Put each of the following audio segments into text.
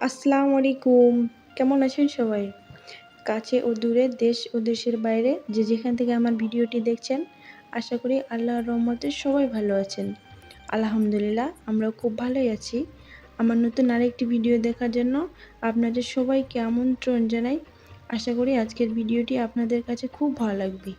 আসসালামু আলাইকুম। কেমন আছেন সবাই? কাছে ও দূরে, দেশ ও দেশের বাইরে যে যেখান থেকে আমার ভিডিওটি দেখছেন, আশা করি আল্লাহর রহমতে সবাই ভালো আছেন। আলহামদুলিল্লাহ আমরাও খুব ভালোই আছি। আমার নতুন আরেকটি ভিডিও দেখার জন্য আপনাদের সবাইকে আমন্ত্রণ জানাই। আশা করি আজকের ভিডিওটি আপনাদের কাছে খুব ভালো লাগবে।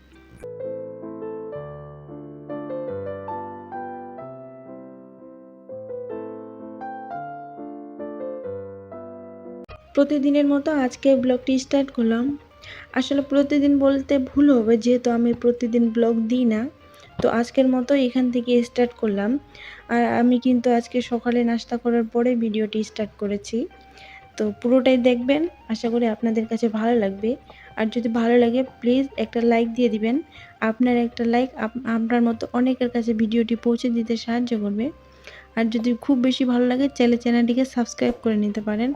প্রতিদিনের মতো আজকে ব্লগটি স্টার্ট করলাম। আসলে প্রতিদিন বলতে ভুল হবে, যেহেতু আমি প্রতিদিন ব্লগ দিই না। তো আজকের মতো এখান থেকে স্টার্ট করলাম। আর আমি কিন্তু আজকে সকালে নাস্তা করার পরে ভিডিওটি স্টার্ট করেছি। তো পুরোটাই দেখবেন, আশা করি আপনাদের কাছে ভালো লাগবে। আর যদি ভালো লাগে প্লিজ একটা লাইক দিয়ে দিবেন। আপনার একটা লাইক আপনার মতো অনেকের কাছে ভিডিওটি পৌঁছে দিতে সাহায্য করবে। আর যদি খুব বেশি ভালো লাগে চাইলে চ্যানেলটিকে সাবস্ক্রাইব করে নিতে পারেন।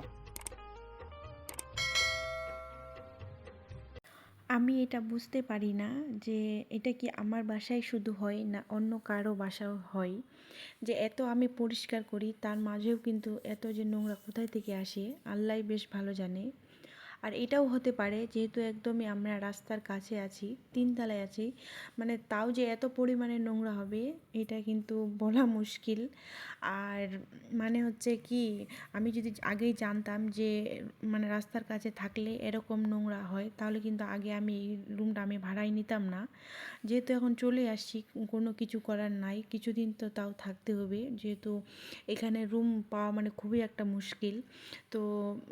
আমি এটা বুঝতে পারি না যে এটা কি আমার বাসায় শুধু হয় না অন্য কারো বাসাও হয়, যে এত আমি পরিষ্কার করি তার মাঝেও কিন্তু এত যে নোংরা কোথায় থেকে আসে আল্লাহই বেশ ভালো জানে। আর এটাও হতে পারে যেহেতু একদমই আমরা রাস্তার কাছে আছি, তিনতলায় আছি, মানে তাও যে এত পরিমাণে নোংরা হবে এটা কিন্তু বলা মুশকিল। আর মানে হচ্ছে কি, আমি যদি আগেই জানতাম যে মানে রাস্তার কাছে থাকলে এরকম নোংরা হয় তাহলে কিন্তু আগে আমি এই রুমটা আমি ভাড়াই নিতাম না। যেহেতু এখন চলে আসছি কোনো কিছু করার নাই, কিছুদিন তো তাও থাকতে হবে, যেহেতু এখানে রুম পাওয়া মানে খুবই একটা মুশকিল। তো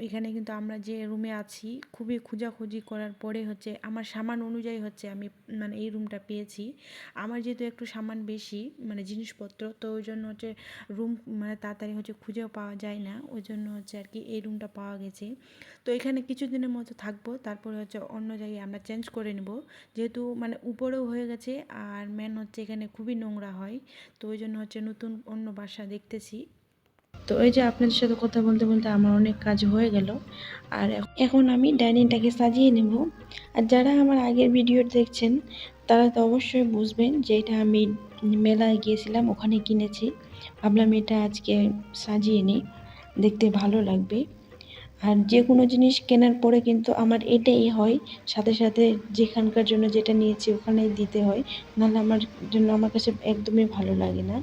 এখানে কিন্তু আমরা যে রুমে আছি খুবই খোঁজাখুঁজি করার পরে হচ্ছে আমার সামান অনুযায়ী হচ্ছে আমি মানে এই রুমটা পেয়েছি। আমার যেহেতু একটু সামান বেশি মানে জিনিসপত্র, তো ওই জন্য হচ্ছে রুম মানে তাড়াতাড়ি হচ্ছে খুঁজেও পাওয়া যায় না, ওই জন্য হচ্ছে আর কি এই রুমটা পাওয়া গেছে। তো এখানে কিছুদিনের মতো থাকবো, তারপরে হচ্ছে অন্য জায়গায় আমরা চেঞ্জ করে নেব, যেহেতু মানে উপরেও হয়ে গেছে আর মেন হচ্ছে এখানে খুবই নোংরা হয়। তো ওই জন্য হচ্ছে নতুন অন্য বাসা দেখতেছি। তো এই যে আপনাদের সাথে কথা বলতে বলতে আমার অনেক কাজ হয়ে গেল। আর এখন আমি ডাইনিংটাকে সাজিয়ে নেব। আর যারা আমার আগের ভিডিও দেখছেন তারা তো অবশ্যই বুঝবেন যে এটা আমি মেলায় গিয়েছিলাম, ওখানে কিনেছি। ভাবলাম এটা আজকে সাজিয়ে নিই, দেখতে ভালো লাগবে। আর যে কোনো জিনিস কেনার পরে কিন্তু আমার এটাই হয়, সাথে সাথে যেখানকার জন্য যেটা নিয়েছি ওখানেই দিতে হয়, নাহলে আমার জন্য আমার কাছে একদমই ভালো লাগে না।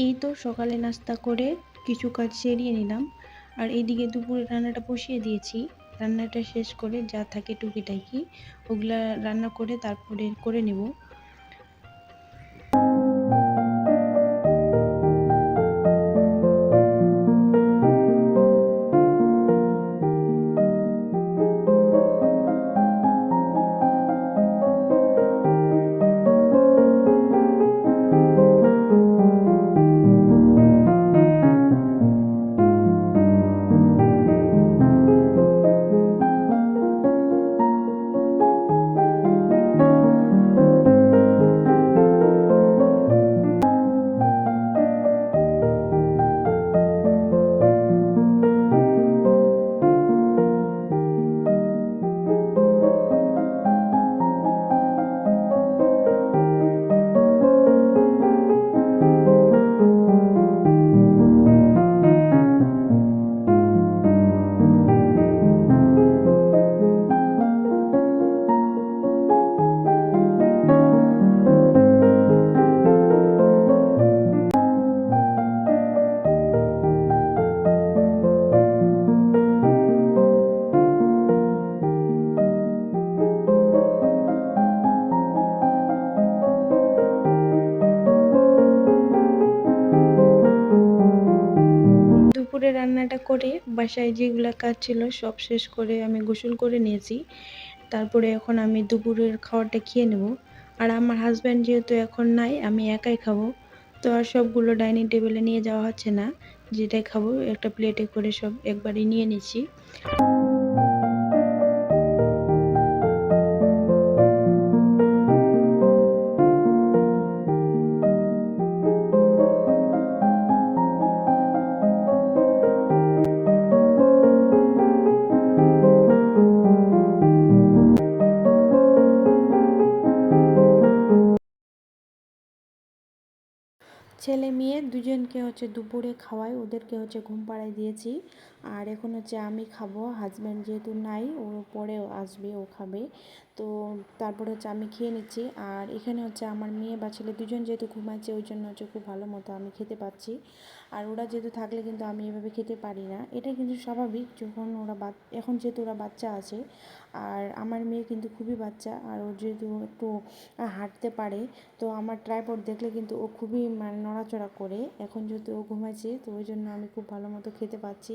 এই তো সকালে নাস্তা করে কিছু কাজ সেরিয়ে নিলাম। আর এইদিকে দুপুরে রান্নাটা বসিয়ে দিয়েছি। রান্নাটা শেষ করে যা থাকে টুকিটাকি ওগুলা রান্না করে তারপরে করে নেব। রান্নাটা করে বাসায় যেগুলো কাজ ছিল সব শেষ করে আমি গোসল করে নিয়েছি। তারপরে এখন আমি দুপুরের খাবারটা খেয়ে নেব। আর আমার হাজব্যান্ড যেহেতু এখন নাই, আমি একাই খাবো। তো আর সবগুলো ডাইনিং টেবিলে নিয়ে যাওয়া হচ্ছে না, যেটাই খাবো একটা প্লেটে করে সব একবারই নিয়ে নিচ্ছি। ছেলে মেয়ে দুজনকে হচ্ছে দুপুরে খাওয়াই, ওদেরকে হচ্ছে ঘুম পাড়ায় দিয়েছি। আর এখন হচ্ছে আমি খাবো, হাজব্যান্ড যেহেতু নাই, ও পরেও আসবে, ও খাবে। তো তারপরে হচ্ছে আমি খেয়ে নিচ্ছি। আর এখানে হচ্ছে আমার মেয়ে বা ছেলে দুজন যেহেতু ঘুমাচ্ছে, ওই জন্য হচ্ছে খুব ভালো মতো আমি খেতে পাচ্ছি। আর ওরা যেহেতু থাকলে কিন্তু আমি এভাবে খেতে পারি না, এটা কিন্তু স্বাভাবিক। যখন ওরা এখন যেহেতু ওরা বাচ্চা আছে, আর আমার মেয়ে কিন্তু খুবই বাচ্চা, আর ও যেহেতু একটু হাঁটতে পারে, তো আমার ট্রাইপড দেখলে কিন্তু ও খুবই মানে নড়াচড়া করে। এখন যেহেতু ও ঘুমাইছে, তো ওই জন্য আমি খুব ভালো মতো খেতে পাচ্ছি।